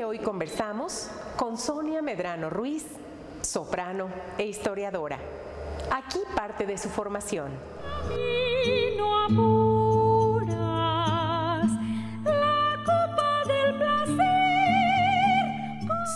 hoy conversamos con Sonia Medrano Ruiz, soprano e historiadora. Aquí parte de su formación. Y no apuras la copa del placer.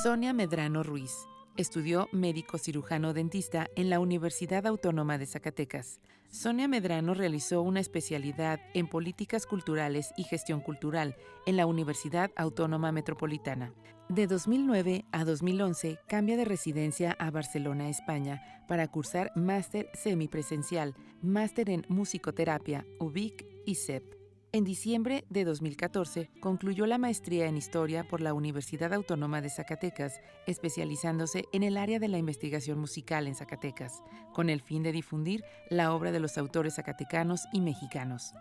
Sonia Medrano Ruiz estudió médico cirujano dentista en la Universidad Autónoma de Zacatecas. Sonia Medrano realizó una especialidad en políticas culturales y gestión cultural en la Universidad Autónoma Metropolitana. De 2009 a 2011 cambia de residencia a Barcelona, España, para cursar máster semipresencial, máster en musicoterapia, UVIC y CEP. En diciembre de 2014 concluyó la maestría en Historia por la Universidad Autónoma de Zacatecas, especializándose en el área de la investigación musical en Zacatecas, con el fin de difundir la obra de los autores zacatecanos y mexicanos.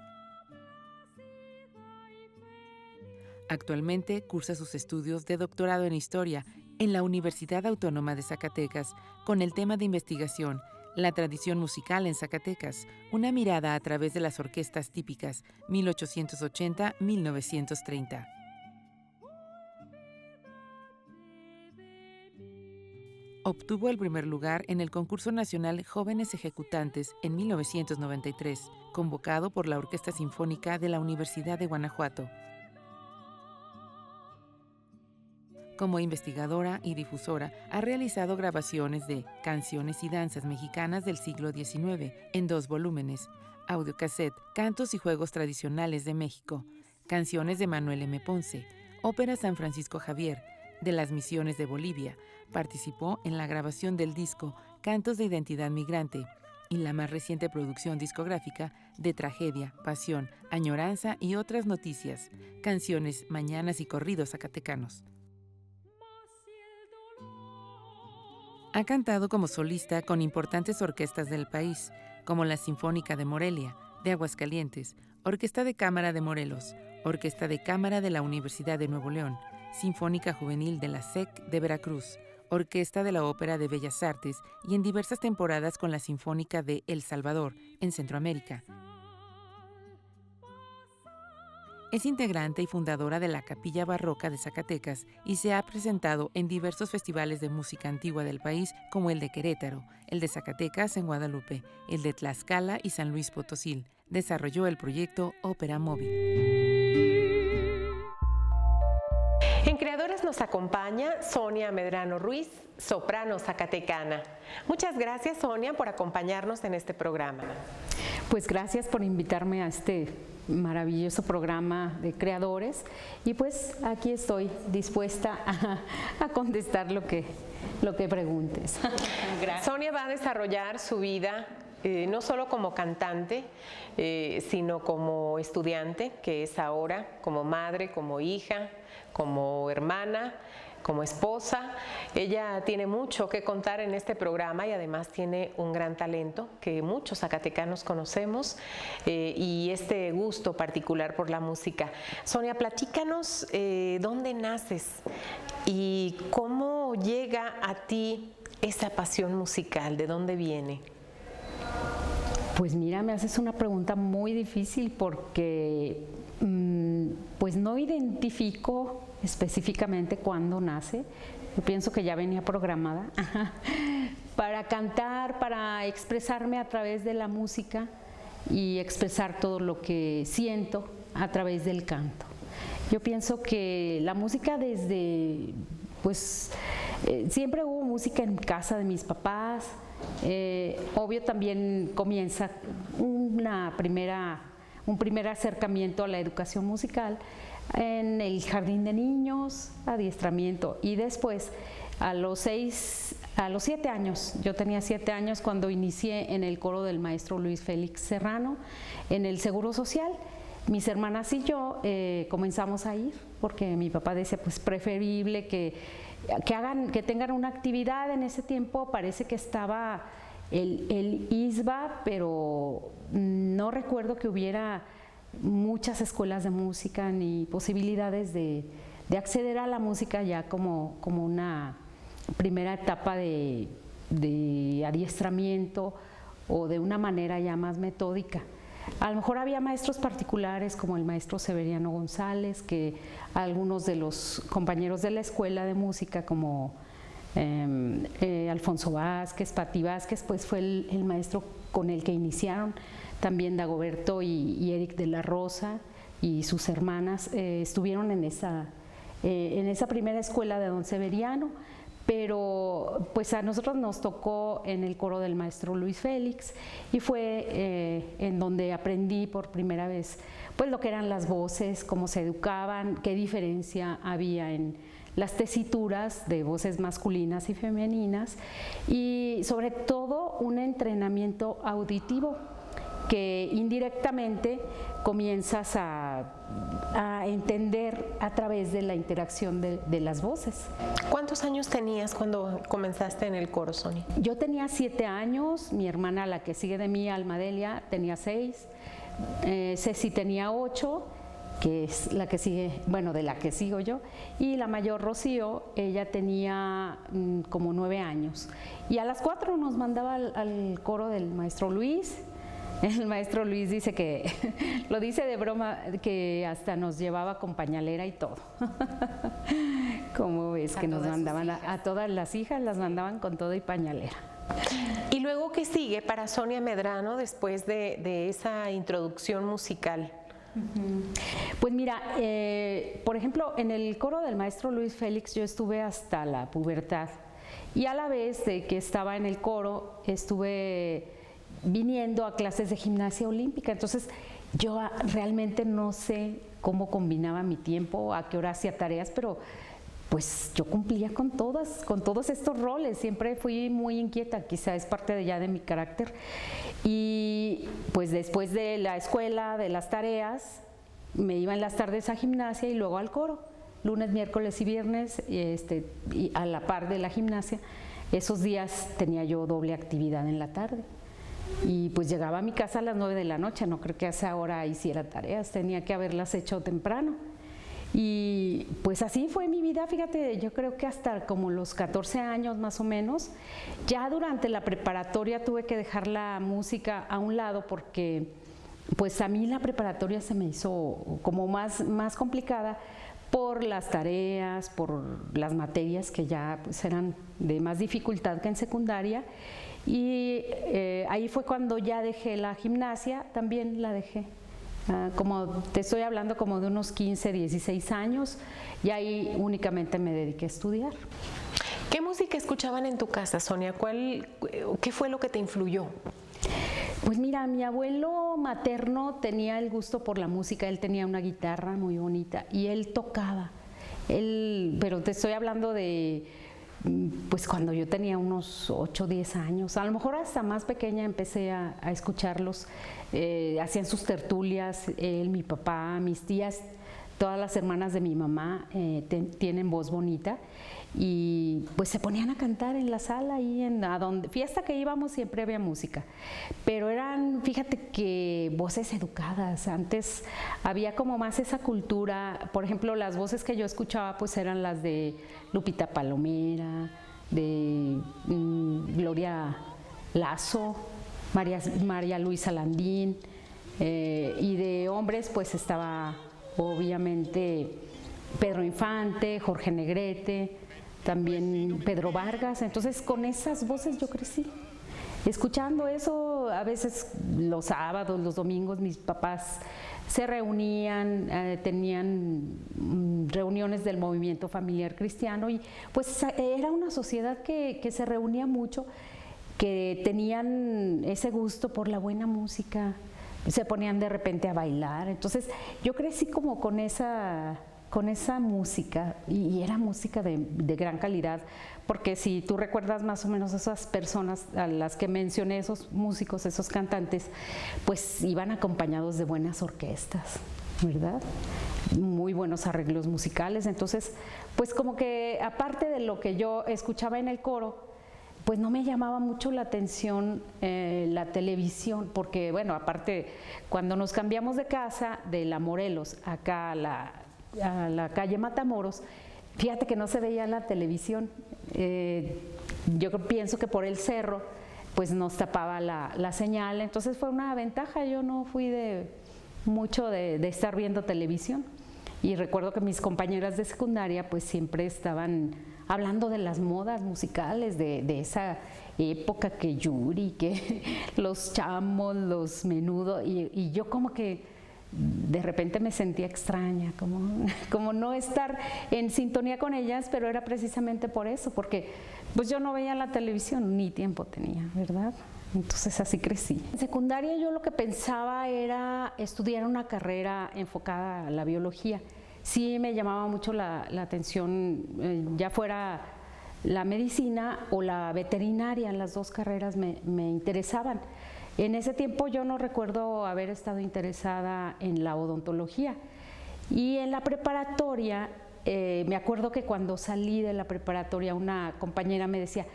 Actualmente cursa sus estudios de doctorado en Historia en la Universidad Autónoma de Zacatecas, con el tema de investigación la tradición musical en Zacatecas, una mirada a través de las orquestas típicas 1880-1930. Obtuvo el primer lugar en el concurso nacional Jóvenes Ejecutantes en 1993, convocado por la Orquesta Sinfónica de la Universidad de Guanajuato. Como investigadora y difusora, ha realizado grabaciones de canciones y danzas mexicanas del siglo XIX en 2 volúmenes, audiocassette, cantos y juegos tradicionales de México, canciones de Manuel M. Ponce, ópera San Francisco Javier, de las Misiones de Bolivia. Participó en la grabación del disco Cantos de Identidad Migrante y la más reciente producción discográfica de Tragedia, Pasión, Añoranza y otras noticias, canciones, mañanas y corridos zacatecanos. Ha cantado como solista con importantes orquestas del país, como la Sinfónica de Morelia, de Aguascalientes, Orquesta de Cámara de Morelos, Orquesta de Cámara de la Universidad de Nuevo León, Sinfónica Juvenil de la SEC de Veracruz, Orquesta de la Ópera de Bellas Artes y en diversas temporadas con la Sinfónica de El Salvador, en Centroamérica. Es integrante y fundadora de la Capilla Barroca de Zacatecas y se ha presentado en diversos festivales de música antigua del país como el de Querétaro, el de Zacatecas en Guadalupe, el de Tlaxcala y San Luis Potosí. Desarrolló el proyecto Ópera Móvil. En Creadores nos acompaña Sonia Medrano Ruiz, soprano zacatecana. Muchas gracias, Sonia, por acompañarnos en este programa. Pues gracias por invitarme a este maravilloso programa de Creadores y pues aquí estoy dispuesta a contestar lo que preguntes. Gracias. Sonia va a desarrollar su vida no solo como cantante, sino como estudiante, que es ahora, como madre, como hija, como hermana, como esposa. Ella tiene mucho que contar en este programa y además tiene un gran talento que muchos zacatecanos conocemos y este gusto particular por la música. Sonia, platícanos dónde naces y cómo llega a ti esa pasión musical, ¿de dónde viene? Pues mira, me haces una pregunta muy difícil porque pues no identifico específicamente cuándo nace. Yo pienso que ya venía programada para cantar, para expresarme a través de la música y expresar todo lo que siento a través del canto. Yo pienso que la música desde, pues siempre hubo música en casa de mis papás. Obvio también comienza un primer acercamiento a la educación musical en el jardín de niños, adiestramiento, y después a los 7 años, yo tenía 7 años cuando inicié en el coro del maestro Luis Félix Serrano en el Seguro Social. Mis hermanas y yo comenzamos a ir porque mi papá decía pues preferible que tengan una actividad. En ese tiempo parece que estaba el ISBA, pero no recuerdo que hubiera muchas escuelas de música ni posibilidades de acceder a la música ya como una primera etapa de adiestramiento o de una manera ya más metódica. A lo mejor había maestros particulares como el maestro Severiano González, que algunos de los compañeros de la escuela de música como Alfonso Vázquez, Pati Vázquez, pues fue el maestro con el que iniciaron. También Dagoberto y Eric de la Rosa y sus hermanas estuvieron en esa primera escuela de don Severiano, pero pues a nosotros nos tocó en el coro del maestro Luis Félix y fue en donde aprendí por primera vez pues lo que eran las voces, cómo se educaban, qué diferencia había en las tesituras de voces masculinas y femeninas y sobre todo un entrenamiento auditivo que indirectamente comienzas a entender a través de la interacción de las voces. ¿Cuántos años tenías cuando comenzaste en el coro, Sonia? Yo tenía 7 años, mi hermana, la que sigue de mí, Almadelia, tenía 6, Ceci tenía 8, que es la que sigue, bueno, de la que sigo yo, y la mayor Rocío, ella tenía como 9 años. Y a las 4 nos mandaba al coro del maestro Luis. El maestro Luis dice que, lo dice de broma, que hasta nos llevaba con pañalera y todo. ¿Cómo ves que nos mandaban a todas las hijas, las mandaban con todo y pañalera? ¿Y luego qué sigue para Sonia Medrano después de esa introducción musical? Pues mira, por ejemplo, en el coro del maestro Luis Félix yo estuve hasta la pubertad y a la vez de que estaba en el coro estuve viniendo a clases de gimnasia olímpica, entonces yo realmente no sé cómo combinaba mi tiempo, a qué hora hacía tareas, pero pues yo cumplía con todos estos roles, siempre fui muy inquieta, quizá es parte de mi carácter, y pues después de la escuela, de las tareas, me iba en las tardes a gimnasia y luego al coro, lunes, miércoles y viernes, y a la par de la gimnasia, esos días tenía yo doble actividad en la tarde. Y pues llegaba a mi casa a las 9 de la noche, no creo que a esa hora hiciera tareas, tenía que haberlas hecho temprano. Y pues así fue mi vida, fíjate, yo creo que hasta como los 14 años más o menos. Ya durante la preparatoria tuve que dejar la música a un lado porque pues a mí la preparatoria se me hizo como más complicada por las tareas, por las materias que ya pues eran de más dificultad que en secundaria. Y ahí fue cuando ya dejé la gimnasia, también la dejé, como te estoy hablando como de unos 15, 16 años, y ahí únicamente me dediqué a estudiar. ¿Qué música escuchaban en tu casa, Sonia? ¿Qué fue lo que te influyó? Pues mira, mi abuelo materno tenía el gusto por la música, él tenía una guitarra muy bonita y él tocaba, pero te estoy hablando de pues cuando yo tenía unos 8 o 10 años, a lo mejor hasta más pequeña empecé a escucharlos, hacían sus tertulias, él, mi papá, mis tías, todas las hermanas de mi mamá tienen voz bonita y pues se ponían a cantar en la sala y a donde fiesta que íbamos siempre había música, pero eran, fíjate que voces educadas, antes había como más esa cultura, por ejemplo las voces que yo escuchaba pues eran las de Lupita Palomera, de Gloria Lazo, María Luisa Landín, y de hombres pues estaba obviamente Pedro Infante, Jorge Negrete, también Pedro Vargas. Entonces con esas voces yo crecí, escuchando eso. A veces los sábados, los domingos mis papás se reunían, tenían reuniones del movimiento familiar cristiano y pues era una sociedad que se reunía mucho, que tenían ese gusto por la buena música, se ponían de repente a bailar. Entonces yo crecí como con esa música y era música de gran calidad, porque si tú recuerdas más o menos esas personas a las que mencioné, esos músicos, esos cantantes, pues iban acompañados de buenas orquestas, ¿verdad? Muy buenos arreglos musicales. Entonces pues como que aparte de lo que yo escuchaba en el coro, pues no me llamaba mucho la atención la televisión, porque bueno, aparte cuando nos cambiamos de casa de la Morelos acá a la calle Matamoros, fíjate que no se veía la televisión. Yo pienso que por el cerro pues nos tapaba la señal, entonces fue una ventaja. Yo no fui mucho de estar viendo televisión, y recuerdo que mis compañeras de secundaria pues siempre estaban hablando de las modas musicales de esa época, que Yuri, que los Chamos, los Menudo, y yo como que de repente me sentía extraña, como no estar en sintonía con ellas, pero era precisamente por eso, porque pues yo no veía la televisión, ni tiempo tenía, ¿verdad? Entonces así crecí. En secundaria yo lo que pensaba era estudiar una carrera enfocada a la biología. Sí me llamaba mucho la atención, ya fuera la medicina o la veterinaria, las dos carreras me interesaban. En ese tiempo yo no recuerdo haber estado interesada en la odontología. Y en la preparatoria, me acuerdo que cuando salí de la preparatoria una compañera me decía,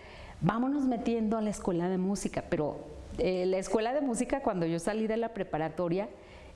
vámonos metiendo a la escuela de música, pero la escuela de música, cuando yo salí de la preparatoria,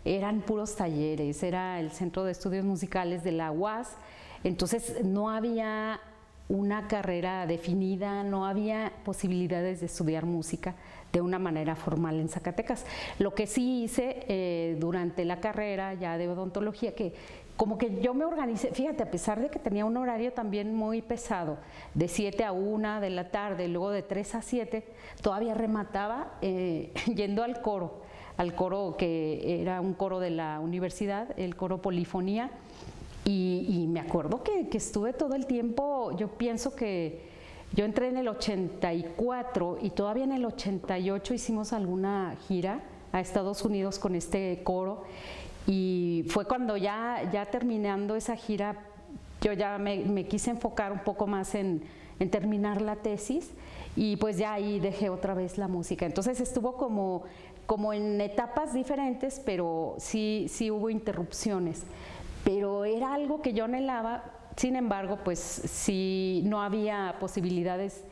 eran puros talleres, era el Centro de Estudios Musicales de la UAS, entonces no había una carrera definida, no había posibilidades de estudiar música de una manera formal en Zacatecas. Lo que sí hice durante la carrera ya de odontología, que como que yo me organicé, fíjate, a pesar de que tenía un horario también muy pesado, de 7 a 1 de la tarde, luego de 3 a 7, todavía remataba yendo al coro que era un coro de la universidad, el coro Polifonía, y me acuerdo que estuve todo el tiempo. Yo pienso que yo entré en el 84 y todavía en el 88 hicimos alguna gira a Estados Unidos con este coro, y fue cuando ya terminando esa gira, yo ya me quise enfocar un poco más en terminar la tesis, y pues ya ahí dejé otra vez la música. Entonces estuvo como en etapas diferentes, pero sí hubo interrupciones, pero era algo que yo anhelaba. Sin embargo, pues sí, no había posibilidades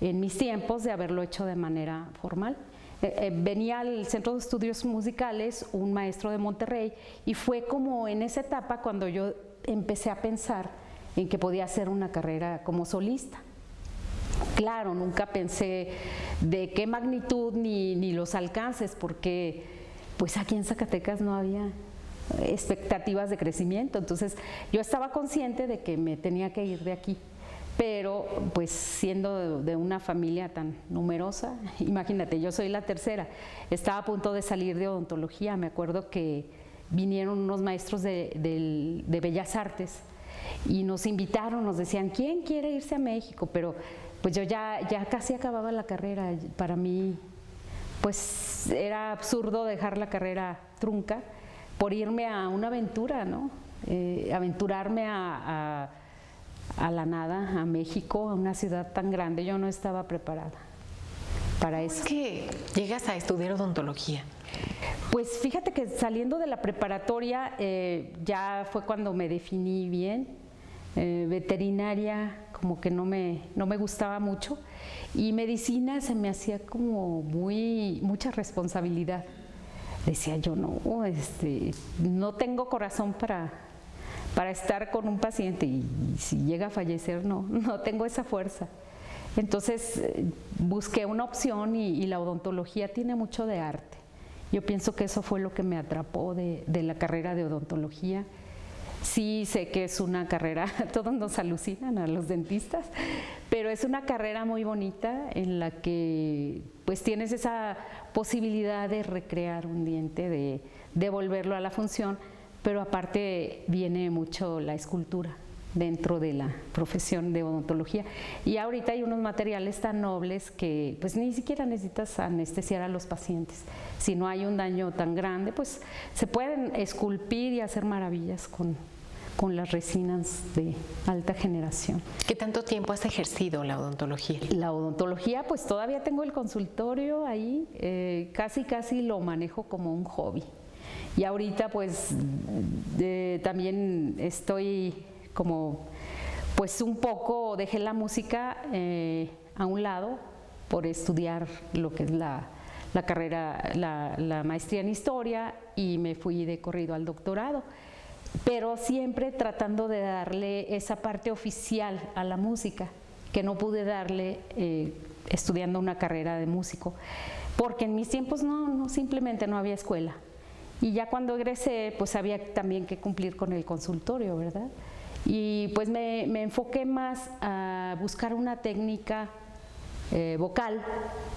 en mis tiempos de haberlo hecho de manera formal. Venía al Centro de Estudios Musicales un maestro de Monterrey, y fue como en esa etapa cuando yo empecé a pensar en que podía hacer una carrera como solista. Claro, nunca pensé de qué magnitud ni los alcances, porque pues aquí en Zacatecas no había expectativas de crecimiento, entonces yo estaba consciente de que me tenía que ir de aquí, pero pues siendo de una familia tan numerosa, imagínate, yo soy la tercera, estaba a punto de salir de odontología. Me acuerdo que vinieron unos maestros de Bellas Artes y nos invitaron, nos decían, ¿quién quiere irse a México? Pero pues yo ya casi acababa la carrera. Para mí pues era absurdo dejar la carrera trunca por irme a una aventura, ¿no? Aventurarme a la nada, a México, a una ciudad tan grande. Yo no estaba preparada para eso. ¿Cómo es que llegas a estudiar odontología? Pues fíjate que saliendo de la preparatoria ya fue cuando me definí bien. Veterinaria como que no me gustaba mucho, y medicina se me hacía como mucha responsabilidad. Decía yo, no tengo corazón para estar con un paciente, y si llega a fallecer no tengo esa fuerza. Entonces busqué una opción, y la odontología tiene mucho de arte. Yo pienso que eso fue lo que me atrapó de la carrera de odontología. Sí sé que es una carrera, todos nos alucinan a los dentistas, pero es una carrera muy bonita en la que pues tienes esa posibilidad de recrear un diente, de devolverlo a la función, pero aparte viene mucho la escultura dentro de la profesión de odontología. Y ahorita hay unos materiales tan nobles que pues ni siquiera necesitas anestesiar a los pacientes. Si no hay un daño tan grande, pues se pueden esculpir y hacer maravillas con las resinas de alta generación. ¿Qué tanto tiempo has ejercido la odontología? La odontología, pues todavía tengo el consultorio ahí, casi lo manejo como un hobby. Y ahorita pues también estoy como, pues un poco dejé la música a un lado por estudiar lo que es la carrera, la maestría en historia, y me fui de corrido al doctorado, pero siempre tratando de darle esa parte oficial a la música, que no pude darle estudiando una carrera de músico, porque en mis tiempos simplemente no había escuela. Y ya cuando egresé, pues había también que cumplir con el consultorio, ¿verdad? Y pues me enfoqué más a buscar una técnica vocal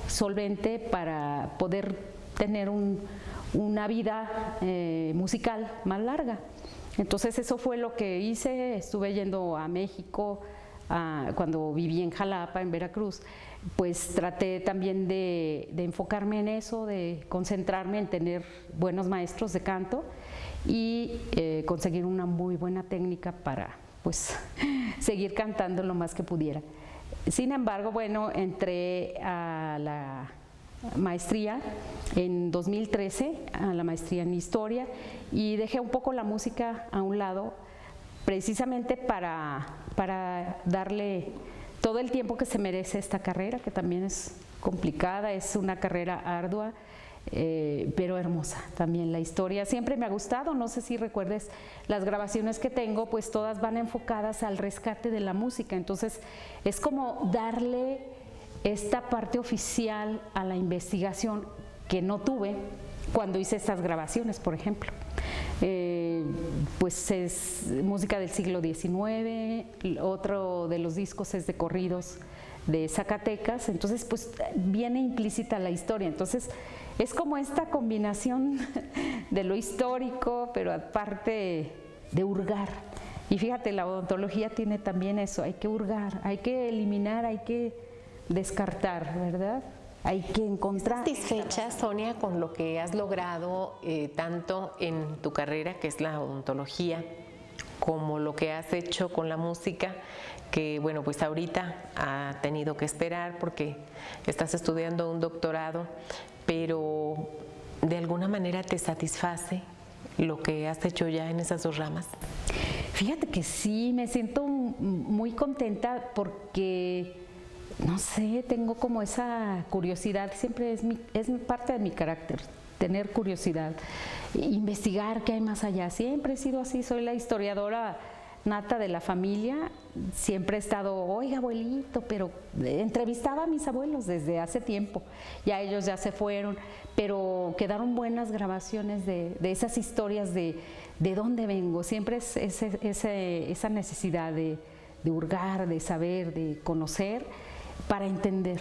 solvente para poder tener una vida musical más larga. Entonces eso fue lo que hice. Estuve yendo a México cuando viví en Jalapa, en Veracruz. Pues traté también de enfocarme en eso, de concentrarme en tener buenos maestros de canto y conseguir una muy buena técnica para pues seguir cantando lo más que pudiera. Sin embargo, bueno, entré a la maestría en 2013, a la maestría en Historia, y dejé un poco la música a un lado precisamente para darle todo el tiempo que se merece esta carrera, que también es complicada, es una carrera ardua, pero hermosa también. La historia siempre me ha gustado. No sé si recuerdes las grabaciones que tengo, pues todas van enfocadas al rescate de la música. Entonces es como darle esta parte oficial a la investigación que no tuve cuando hice estas grabaciones, por ejemplo. Pues es música del siglo XIX, otro de los discos es de corridos de Zacatecas, entonces pues viene implícita la historia. Entonces es como esta combinación de lo histórico, pero aparte de hurgar. Y fíjate, la odontología tiene también eso, hay que hurgar, hay que eliminar, hay que descartar, ¿verdad? Hay que encontrar. ¿Estás satisfecha, Sonia, con lo que has logrado tanto en tu carrera, que es la odontología, como lo que has hecho con la música, que bueno, pues ahorita ha tenido que esperar porque estás estudiando un doctorado, pero de alguna manera te satisface lo que has hecho ya en esas dos ramas? Fíjate que sí, me siento muy contenta porque no sé, tengo como esa curiosidad, siempre es parte de mi carácter, tener curiosidad, investigar qué hay más allá. Siempre he sido así, soy la historiadora nata de la familia, siempre he estado, oiga abuelito, pero entrevistaba a mis abuelos desde hace tiempo, ya ellos ya se fueron, pero quedaron buenas grabaciones de esas historias de dónde vengo. Siempre es esa necesidad de hurgar, de saber, de conocer, para entender,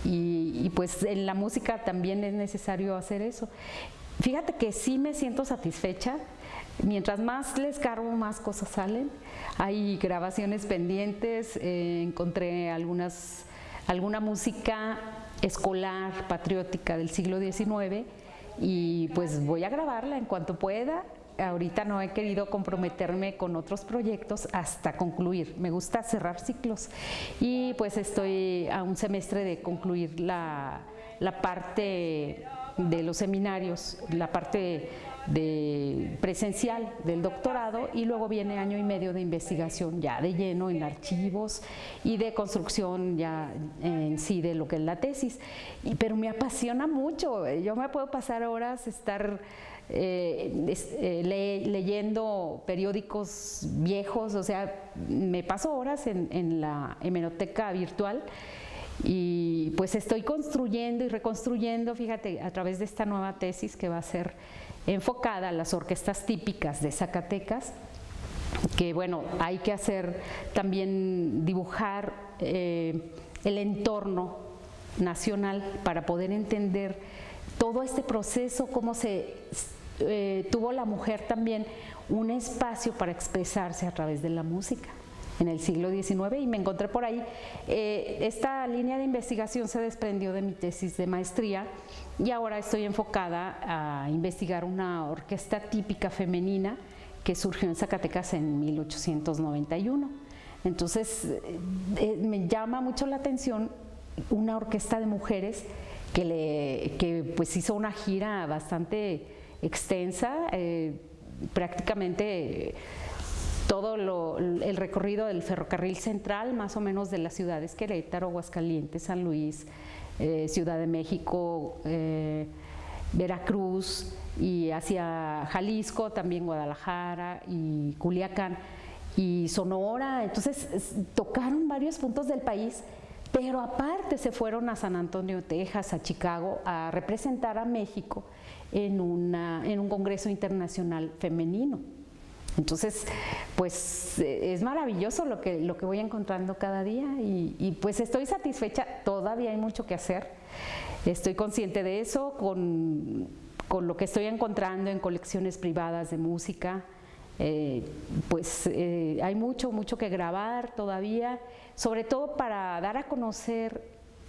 y pues en la música también es necesario hacer eso. Fíjate que sí me siento satisfecha, mientras más les cargo más cosas salen. Hay grabaciones pendientes, encontré alguna música escolar, patriótica del siglo XIX, y pues voy a grabarla en cuanto pueda. Ahorita no he querido comprometerme con otros proyectos hasta concluir. Me gusta cerrar ciclos y pues estoy a un semestre de concluir la parte de los seminarios, la parte de presencial del doctorado, y luego viene año y medio de investigación ya de lleno en archivos y de construcción ya en sí de lo que es la tesis. Pero me apasiona mucho, yo me puedo pasar horas estar leyendo periódicos viejos, o sea, me paso horas en la hemeroteca virtual, y pues estoy construyendo y reconstruyendo, fíjate, a través de esta nueva tesis que va a ser enfocada a las orquestas típicas de Zacatecas, que bueno, hay que hacer también, dibujar el entorno nacional para poder entender todo este proceso, cómo tuvo la mujer también un espacio para expresarse a través de la música en el siglo XIX, y me encontré por ahí. Esta línea de investigación se desprendió de mi tesis de maestría, y ahora estoy enfocada a investigar una orquesta típica femenina que surgió en Zacatecas en 1891. Entonces me llama mucho la atención una orquesta de mujeres que pues hizo una gira bastante extensa, prácticamente todo el recorrido del ferrocarril central, más o menos de las ciudades Querétaro, Aguascalientes, San Luis, Ciudad de México, Veracruz, y hacia Jalisco, también Guadalajara y Culiacán. y Sonora, entonces tocaron varios puntos del país, pero aparte se fueron a San Antonio, Texas, a Chicago, a representar a México en un congreso internacional femenino. Entonces, pues es maravilloso lo que voy encontrando cada día y pues estoy satisfecha, todavía hay mucho que hacer, estoy consciente de eso con lo que estoy encontrando en colecciones privadas de música, hay mucho que grabar todavía, sobre todo para dar a conocer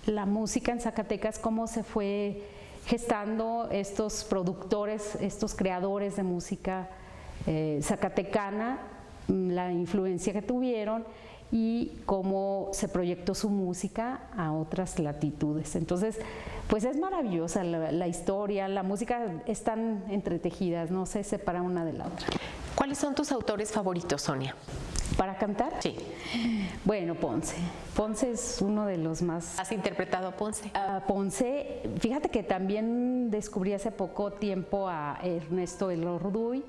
la música en Zacatecas, cómo se fue gestando estos productores, estos creadores de música zacatecana, la influencia que tuvieron y cómo se proyectó su música a otras latitudes. Entonces, pues es maravillosa la historia, la música están entretejidas, no se separa una de la otra. ¿Cuáles son tus autores favoritos, Sonia? ¿Para cantar? Sí. Bueno, Ponce. Ponce es uno de los más... ¿Has interpretado a Ponce? Ponce, fíjate que también descubrí hace poco tiempo a Ernesto Elorduy,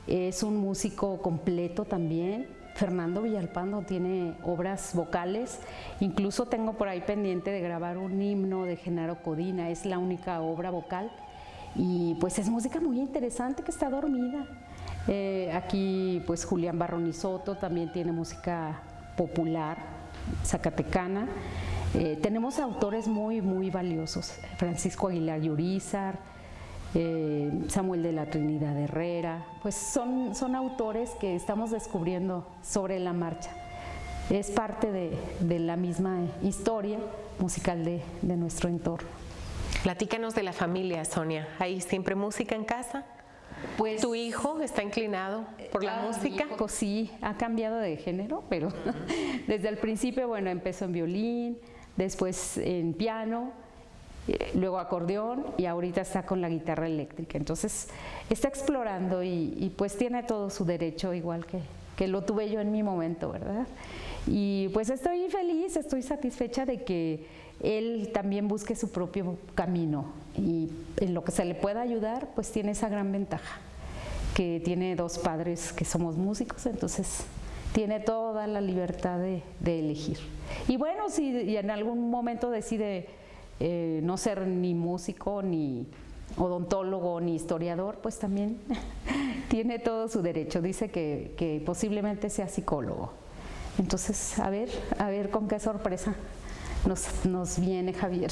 es un músico completo también. Fernando Villalpando tiene obras vocales, incluso tengo por ahí pendiente de grabar un himno de Genaro Codina, es la única obra vocal y pues es música muy interesante que está dormida. Aquí pues Julián Barronizoto también tiene música popular zacatecana. Tenemos autores muy valiosos, Francisco Aguilar Yurizar, Samuel de la Trinidad Herrera, pues son autores que estamos descubriendo sobre la marcha. Es parte de la misma historia musical de nuestro entorno. Platícanos de la familia, Sonia. ¿Hay siempre música en casa? Pues, ¿Tu hijo está inclinado por la música? Mi hijo, sí, ha cambiado de género, pero desde el principio, bueno, empezó en violín, después en piano, luego acordeón y ahorita está con la guitarra eléctrica. Entonces está explorando y pues tiene todo su derecho, igual que lo tuve yo en mi momento, ¿verdad? Y pues estoy feliz, estoy satisfecha de que él también busque su propio camino y en lo que se le pueda ayudar, pues tiene esa gran ventaja, que tiene dos padres que somos músicos, entonces tiene toda la libertad de elegir. Y bueno, si en algún momento decide no ser ni músico, ni odontólogo, ni historiador, pues también tiene todo su derecho. Dice que posiblemente sea psicólogo. Entonces, a ver con qué sorpresa nos viene Javier.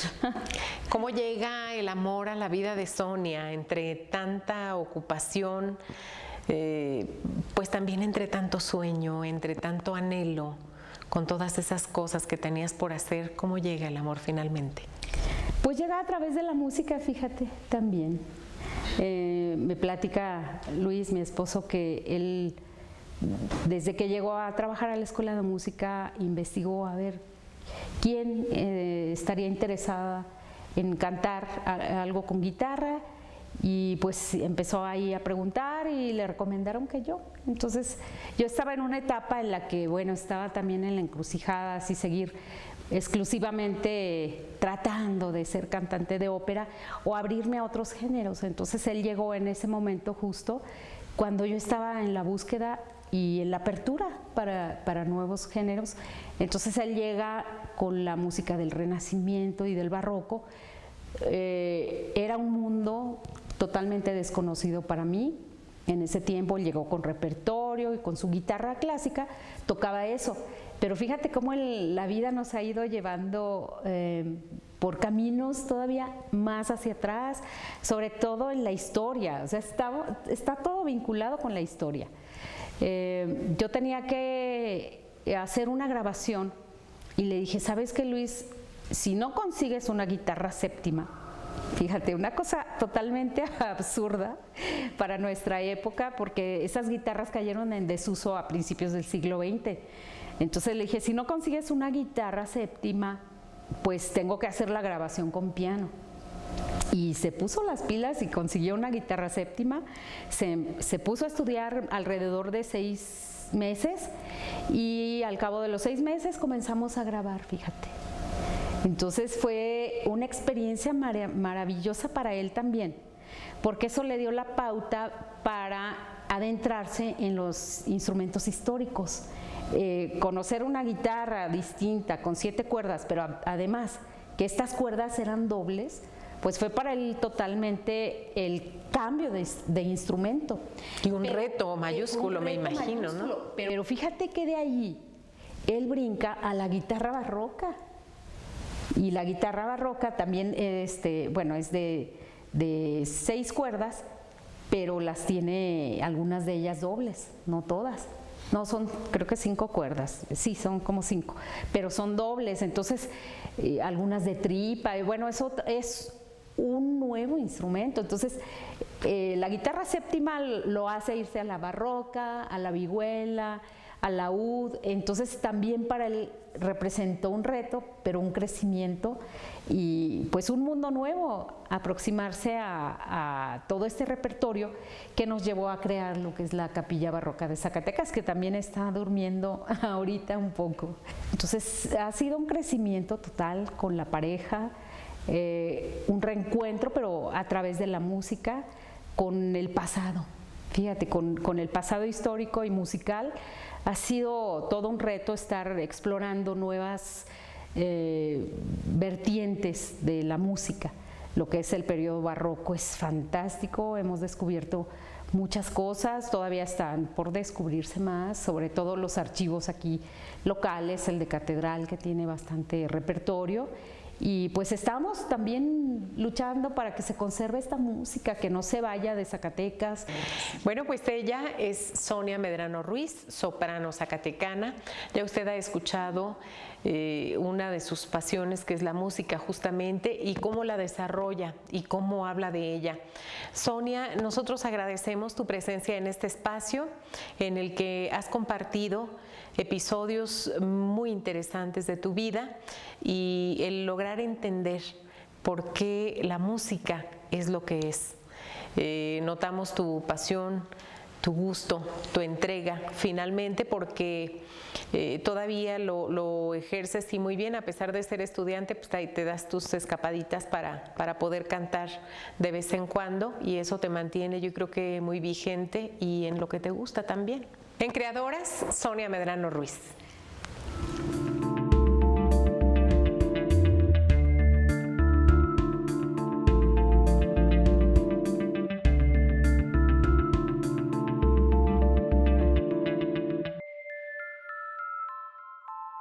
¿Cómo llega el amor a la vida de Sonia entre tanta ocupación, pues también entre tanto sueño, entre tanto anhelo, con todas esas cosas que tenías por hacer? ¿Cómo llega el amor finalmente? Pues llega a través de la música, fíjate, también. Me platica Luis, mi esposo, que él, desde que llegó a trabajar a la escuela de música, investigó a ver quién estaría interesada en cantar algo con guitarra y pues empezó ahí a preguntar y le recomendaron que yo. Entonces yo estaba en una etapa en la que, bueno, estaba también en la encrucijada, así seguir exclusivamente tratando de ser cantante de ópera o abrirme a otros géneros. Entonces él llegó en ese momento justo cuando yo estaba en la búsqueda y en la apertura para nuevos géneros. Entonces él llega con la música del Renacimiento y del Barroco. Era un mundo totalmente desconocido para mí. En ese tiempo él llegó con repertorio y con su guitarra clásica, tocaba eso. Pero fíjate cómo la vida nos ha ido llevando por caminos todavía más hacia atrás, sobre todo en la historia. O sea, está todo vinculado con la historia. Yo tenía que hacer una grabación y le dije, ¿sabes qué, Luis? Si no consigues una guitarra séptima, fíjate, una cosa totalmente absurda para nuestra época, porque esas guitarras cayeron en desuso a principios del siglo XX. Entonces le dije, si no consigues una guitarra séptima, pues tengo que hacer la grabación con piano. Y se puso las pilas y consiguió una guitarra séptima, se puso a estudiar alrededor de 6 meses y al cabo de los 6 meses comenzamos a grabar, fíjate. Entonces fue una experiencia maravillosa para él también, porque eso le dio la pauta para adentrarse en los instrumentos históricos. Conocer una guitarra distinta con 7 cuerdas, pero además que estas cuerdas eran dobles, pues fue para él totalmente el cambio de instrumento. Y un reto mayúsculo, me imagino, ¿no? Pero fíjate que de ahí él brinca a la guitarra barroca. Y la guitarra barroca también, bueno, es de 6 cuerdas, pero las tiene algunas de ellas dobles, no todas. No, son creo que 5 cuerdas, sí, son como 5, pero son dobles, entonces algunas de tripa, y bueno, eso es un nuevo instrumento. Entonces la guitarra séptima lo hace irse a la barroca, a la vihuela, al laúd. Entonces también para él representó un reto, pero un crecimiento y pues un mundo nuevo, aproximarse a todo este repertorio que nos llevó a crear lo que es la Capilla Barroca de Zacatecas, que también está durmiendo ahorita un poco. Entonces ha sido un crecimiento total con la pareja, un reencuentro, pero a través de la música, con el pasado. Fíjate, con el pasado histórico y musical. Ha sido todo un reto estar explorando nuevas vertientes de la música. Lo que es el periodo barroco es fantástico, hemos descubierto muchas cosas, todavía están por descubrirse más, sobre todo los archivos aquí locales, el de Catedral, que tiene bastante repertorio. Y pues estamos también luchando para que se conserve esta música, que no se vaya de Zacatecas. Bueno, pues ella es Sonia Medrano Ruiz, soprano zacatecana. Ya usted ha escuchado una de sus pasiones, que es la música justamente, y cómo la desarrolla y cómo habla de ella. Sonia, nosotros agradecemos tu presencia en este espacio en el que has compartido episodios muy interesantes de tu vida y el lograr entender por qué la música es lo que es. Notamos tu pasión, tu gusto, tu entrega, finalmente, porque todavía lo ejerces y muy bien, a pesar de ser estudiante, pues ahí te das tus escapaditas para poder cantar de vez en cuando, y eso te mantiene, yo creo que muy vigente y en lo que te gusta también. En Creadoras, Sonia Medrano Ruiz.